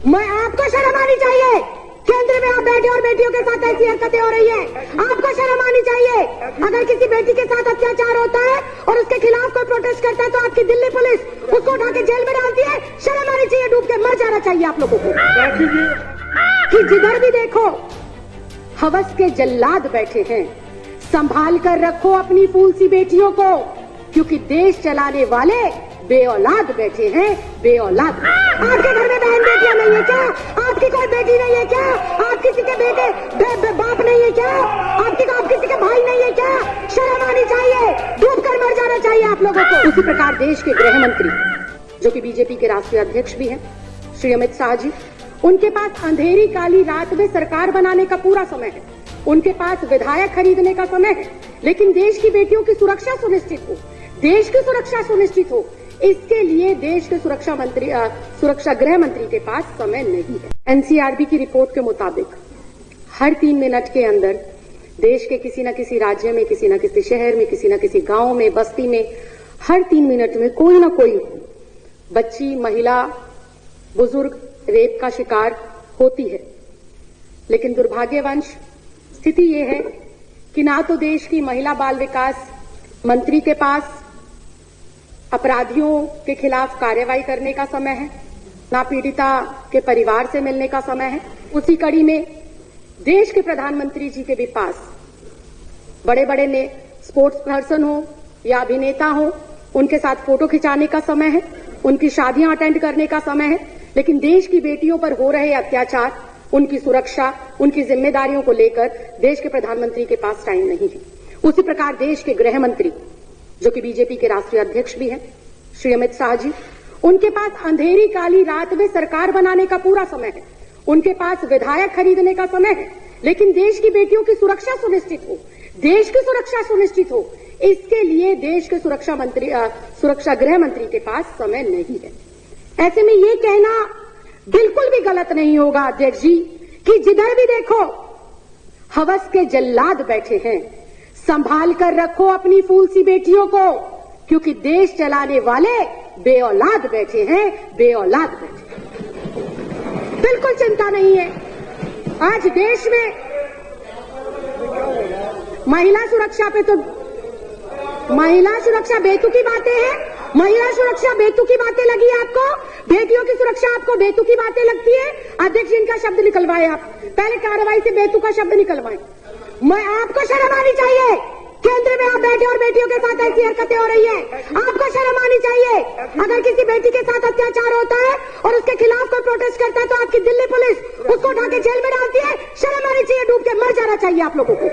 मैं आपको शर्म आनी चाहिए। केंद्र में आप बैठे और बेटियों के साथ ऐसी हरकतें हो रही है, आपको शर्म आनी चाहिए। अगर किसी बेटी के साथ अत्याचार होता है और उसके खिलाफ कोई प्रोटेस्ट करता है तो आपकी दिल्ली पुलिस उसको उठा के जेल में डालती है। शर्म आनी चाहिए, डूब के मर जाना चाहिए आप लोगों को। कि जिधर भी देखो हवस के जल्लाद बैठे हैं। संभाल कर रखो अपनी फूल सी बेटियों को, क्योंकि देश चलाने वाले बेऔलाद बैठे हैं, बेऔलाद। आपके घर में बहन बेटियां नहीं है क्या? आपकी कोई बेटी नहीं है क्या? आप किसी के बेटे बाप नहीं है क्या? आप किसी के भाई नहीं है क्या? शर्म आनी चाहिए, डूब कर मर जाना चाहिए आप लोगों को। उसी प्रकार देश के गृह मंत्री, जो कि बीजेपी के राष्ट्रीय अध्यक्ष भी हैं, श्री अमित शाह जी, उनके पास अंधेरी काली रात में सरकार बनाने का पूरा समय है। उनके पास विधायक खरीदने का समय है, लेकिन देश की बेटियों की सुरक्षा सुनिश्चित हो, देश की सुरक्षा सुनिश्चित हो, इसके लिए देश के सुरक्षा गृह मंत्री के पास समय नहीं है। एनसीआरबी की रिपोर्ट के मुताबिक हर 3 मिनट के अंदर देश के किसी न किसी राज्य में, किसी न किसी शहर में, किसी न किसी गांव में, बस्ती में, हर 3 मिनट में कोई न कोई बच्ची, महिला, बुजुर्ग रेप का शिकार होती है। लेकिन दुर्भाग्यवश स्थिति ये है कि ना तो देश की महिला बाल विकास मंत्री के पास अपराधियों के खिलाफ कार्रवाई करने का समय है, ना पीड़िता के परिवार से मिलने का समय है। उसी कड़ी में देश के प्रधानमंत्री जी के भी पास बड़े बड़े स्पोर्ट्स पर्सन हो या अभिनेता हो, उनके साथ फोटो खिंचाने का समय है, उनकी शादियां अटेंड करने का समय है, लेकिन देश की बेटियों पर हो रहे अत्याचार, उनकी सुरक्षा, उनकी जिम्मेदारियों को लेकर देश के प्रधानमंत्री के पास टाइम नहीं है। उसी प्रकार देश के गृह मंत्री, जो कि बीजेपी के राष्ट्रीय अध्यक्ष भी हैं, श्री अमित शाह जी, उनके पास अंधेरी काली रात में सरकार बनाने का पूरा समय है। उनके पास विधायक खरीदने का समय है, लेकिन देश की बेटियों की सुरक्षा सुनिश्चित हो, देश की सुरक्षा सुनिश्चित हो, इसके लिए देश के सुरक्षा गृह मंत्री के पास समय नहीं है। ऐसे में ये कहना बिल्कुल भी गलत नहीं होगा अध्यक्ष जी कि जिधर भी देखो हवस के जल्लाद बैठे हैं। संभाल कर रखो अपनी फूल सी बेटियों को, क्योंकि देश चलाने वाले बेऔलाद बैठे हैं, बेऔलाद बैठे हैं। बिल्कुल चिंता नहीं है। आज देश में महिला सुरक्षा पे तो महिला सुरक्षा बेतुकी बातें हैं। महिला सुरक्षा बेतुकी बातें लगी आपको? बेटियों की सुरक्षा आपको बेतुकी बातें लगती है? अध्यक्ष, इनका शब्द निकलवाए आप, पहले कार्रवाई से बेतुका शब्द निकलवाए। मैं आपको शर्म आनी चाहिए। केंद्र में आप बैठे और बेटियों के साथ ऐसी हरकतें हो रही है, आपको शर्म आनी चाहिए। अगर किसी बेटी के साथ अत्याचार होता है और उसके खिलाफ कोई प्रोटेस्ट करता है तो आपकी दिल्ली पुलिस उसको उठा के जेल में डालती है। शर्म आनी चाहिए, डूब के मर जाना चाहिए आप लोगों को।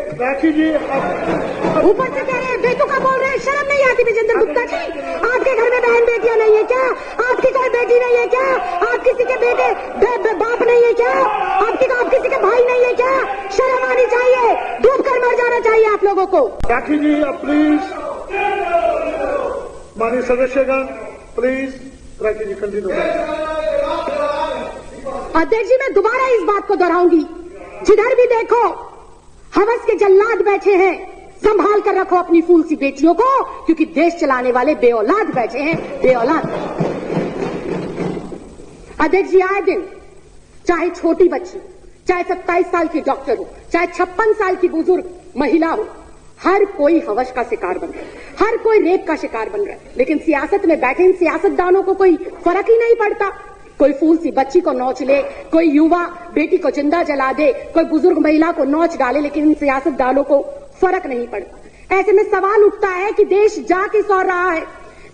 ऊपर से कह रहे हैं बेतुका बोल रहे हैं, शर्म नहीं आती विजेंद्र गुप्ता जी? आपके घर में बहन बेटियां नहीं है क्या? आपकी कोई बेटी नहीं है क्या? आप किसी के बेटे बाप नहीं है क्या? आप किसी के भाई नहीं है क्या? शर्म आनी चाहिए, डूब कर मर जाना चाहिए आप लोगों को। राखी जी, प्लीज, माननीय सदस्यगण, प्लीज, राखी जी कंटिन्यू करें। अध्यक्ष जी, मैं दोबारा इस बात को दोहराऊंगी, जिधर भी देखो हवस के जल्लाद बैठे हैं। संभाल कर रखो अपनी फूल सी बेटियों को, क्योंकि देश चलाने वाले बेऔलाद बैठे हैं, बेऔलाद। अध्यक्ष जी, आए दिन चाहे छोटी बच्ची, चाहे 27 साल की डॉक्टर हो, चाहे 56 साल की बुजुर्ग महिला हो, हर कोई हवस का शिकार बन रहा है, हर कोई रेप का शिकार बन रहा है। लेकिन सियासत में बैठे इन सियासतदानों को कोई फर्क ही नहीं पड़ता। कोई फूल सी बच्ची को नोच ले, कोई युवा बेटी को जिंदा जला दे, कोई बुजुर्ग महिला को नोच डाले, लेकिन इन सियासतदानों को फर्क नहीं पड़ता। ऐसे में सवाल उठता है कि देश जा किस ओर रहा है?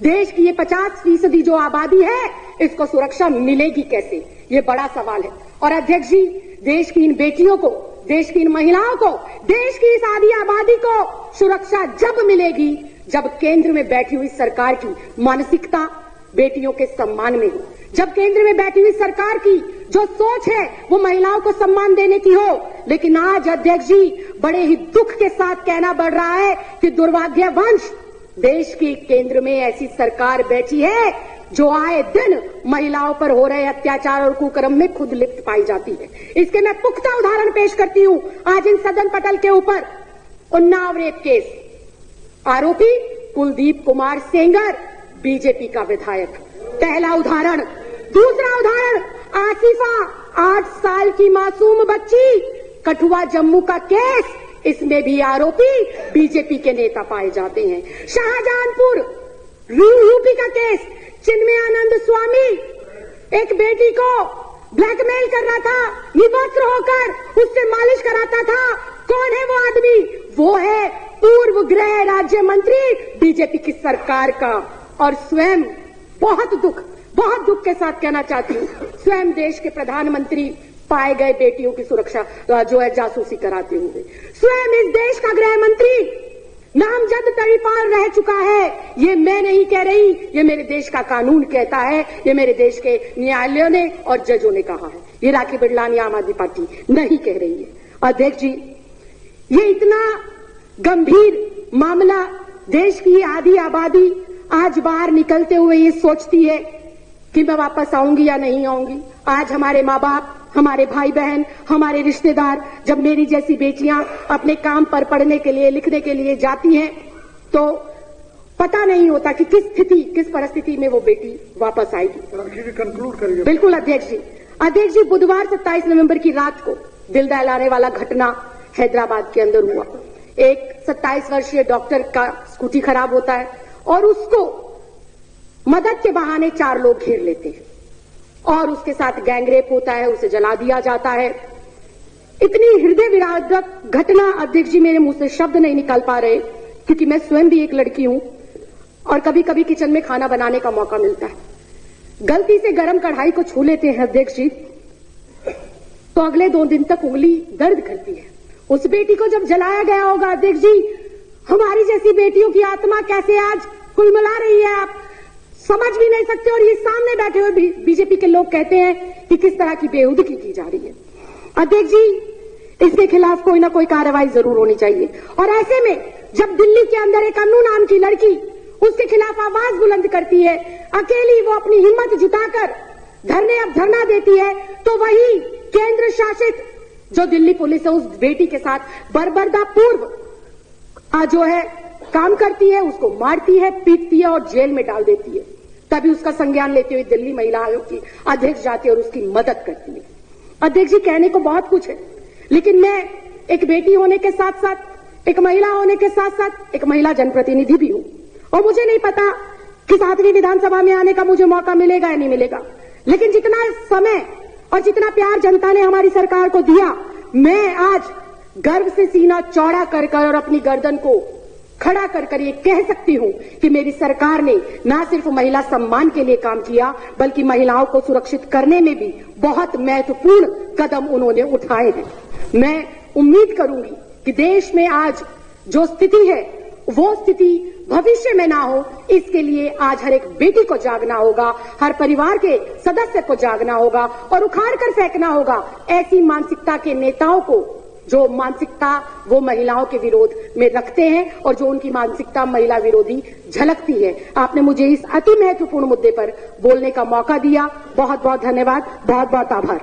देश की ये 50% जो आबादी है, इसको सुरक्षा मिलेगी कैसे? ये बड़ा सवाल है। और अध्यक्ष जी, देश की इन बेटियों को, देश की इन महिलाओं को, देश की इस आधी आबादी को सुरक्षा जब मिलेगी जब केंद्र में बैठी हुई सरकार की मानसिकता बेटियों के सम्मान में हो, जब केंद्र में बैठी हुई सरकार की जो सोच है वो महिलाओं को सम्मान देने की हो। लेकिन आज अध्यक्ष जी, बड़े ही दुख के साथ कहना पड़ रहा है कि दुर्भाग्यवश देश की केंद्र में ऐसी सरकार बैठी है जो आए दिन महिलाओं पर हो रहे अत्याचार और कुकर्म में खुद लिप्त पाई जाती है। इसके मैं पुख्ता उदाहरण पेश करती हूं। आज इन सदन पटल के ऊपर उन्नाव रेप केस, आरोपी कुलदीप कुमार सेंगर, बीजेपी का विधायक, पहला उदाहरण। दूसरा उदाहरण, आसिफा 8 साल की मासूम बच्ची, कठुआ जम्मू का केस, इसमें भी आरोपी बीजेपी के नेता पाए जाते हैं। शाहजहांपुर यूपी का केस, चिन्मयानंद स्वामी एक बेटी को ब्लैकमेल कर रहा था, निवस्त्र होकर उससे मालिश कराता था। कौन है वो आदमी? वो है पूर्व गृह राज्य मंत्री बीजेपी की सरकार का। और स्वयं बहुत दुख के साथ कहना चाहती हूं, स्वयं देश के प्रधानमंत्री पाए गए बेटियों की सुरक्षा जो है जासूसी कराते हुए। स्वयं इस देश का गृह मंत्री नामजद तड़ीपार रह चुका है। ये मैं नहीं कह रही, ये मेरे देश का कानून कहता है, ये मेरे देश के न्यायालयों ने और जजों ने कहा है। ये राखी बिड़लानी आम आदमी पार्टी नहीं कह रही है। अध्यक्ष जी, ये इतना गंभीर मामला, देश की आधी आबादी आज बाहर निकलते हुए ये सोचती है कि मैं वापस आऊंगी या नहीं आऊंगी। आज हमारे माँ बाप, हमारे भाई बहन, हमारे रिश्तेदार, जब मेरी जैसी बेटियां अपने काम पर पढ़ने के लिए, लिखने के लिए जाती हैं, तो पता नहीं होता कि किस परिस्थिति में वो बेटी वापस आएगी। कंक्लूड करिए। बिल्कुल अध्यक्ष जी, बुधवार 27 नवंबर की रात को दिल दहलाने वाला घटना हैदराबाद के अंदर हुआ। एक 27 वर्षीय डॉक्टर का स्कूटी खराब होता है और उसको मदद के बहाने 4 लोग घेर लेते हैं और उसके साथ गैंगरेप होता है, उसे जला दिया जाता है। इतनी हृदय विदारक घटना अध्यक्ष जी, मेरे मुंह से शब्द नहीं निकल पा रहे, क्योंकि मैं स्वयं भी एक लड़की हूं और कभी कभी किचन में खाना बनाने का मौका मिलता है। गलती से गरम कढ़ाई को छू लेते हैं अध्यक्ष जी, तो अगले 2 दिन तक उंगली दर्द करती है। उस बेटी को जब जलाया गया होगा अध्यक्ष जी, हमारी जैसी बेटियों की आत्मा कैसे आज कुलमला रही है, आप समझ भी नहीं सकते। और ये सामने बैठे हुए बीजेपी के लोग कहते हैं कि किस तरह की बेहुदगी की जा रही है। अध्यक्ष जी, इसके खिलाफ कोई ना कोई कार्रवाई जरूर होनी चाहिए। और ऐसे में जब दिल्ली के अंदर एक अन्नू नाम की लड़की उसके खिलाफ आवाज बुलंद करती है, अकेली वो अपनी हिम्मत जुटाकर धरना देती है, तो वही केंद्र शासित जो दिल्ली पुलिस है उस बेटी के साथ बर्बरता पूर्व जो है काम करती है, उसको मारती है, पीटती है और जेल में डाल देती है। तभी उसका संज्ञान लेते हुए दिल्ली महिला आयोग की अध्यक्ष जाती है और उसकी मदद करती है। अध्यक्ष जी, कहने को बहुत कुछ है, लेकिन मैं एक बेटी होने के साथ साथ, एक महिला होने के साथ साथ एक महिला जनप्रतिनिधि भी हूं और मुझे नहीं पता कि 7वीं विधानसभा में आने का मुझे मौका मिलेगा या नहीं मिलेगा। लेकिन जितना समय और जितना प्यार जनता ने हमारी सरकार को दिया, मैं आज गर्व से सीना चौड़ा कर और अपनी गर्दन को खड़ा कर ये कह सकती हूं कि मेरी सरकार ने न सिर्फ महिला सम्मान के लिए काम किया, बल्कि महिलाओं को सुरक्षित करने में भी बहुत महत्वपूर्ण कदम उन्होंने उठाए हैं। मैं उम्मीद करूंगी कि देश में आज जो स्थिति है वो स्थिति भविष्य में ना हो, इसके लिए आज हर एक बेटी को जागना होगा, हर परिवार के सदस्य को जागना होगा और उखाड़ कर फेंकना होगा ऐसी मानसिकता के नेताओं को जो मानसिकता वो महिलाओं के विरोध में रखते हैं और जो उनकी मानसिकता महिला विरोधी झलकती है। आपने मुझे इस अति महत्वपूर्ण मुद्दे पर बोलने का मौका दिया, बहुत बहुत धन्यवाद, बहुत बहुत आभार।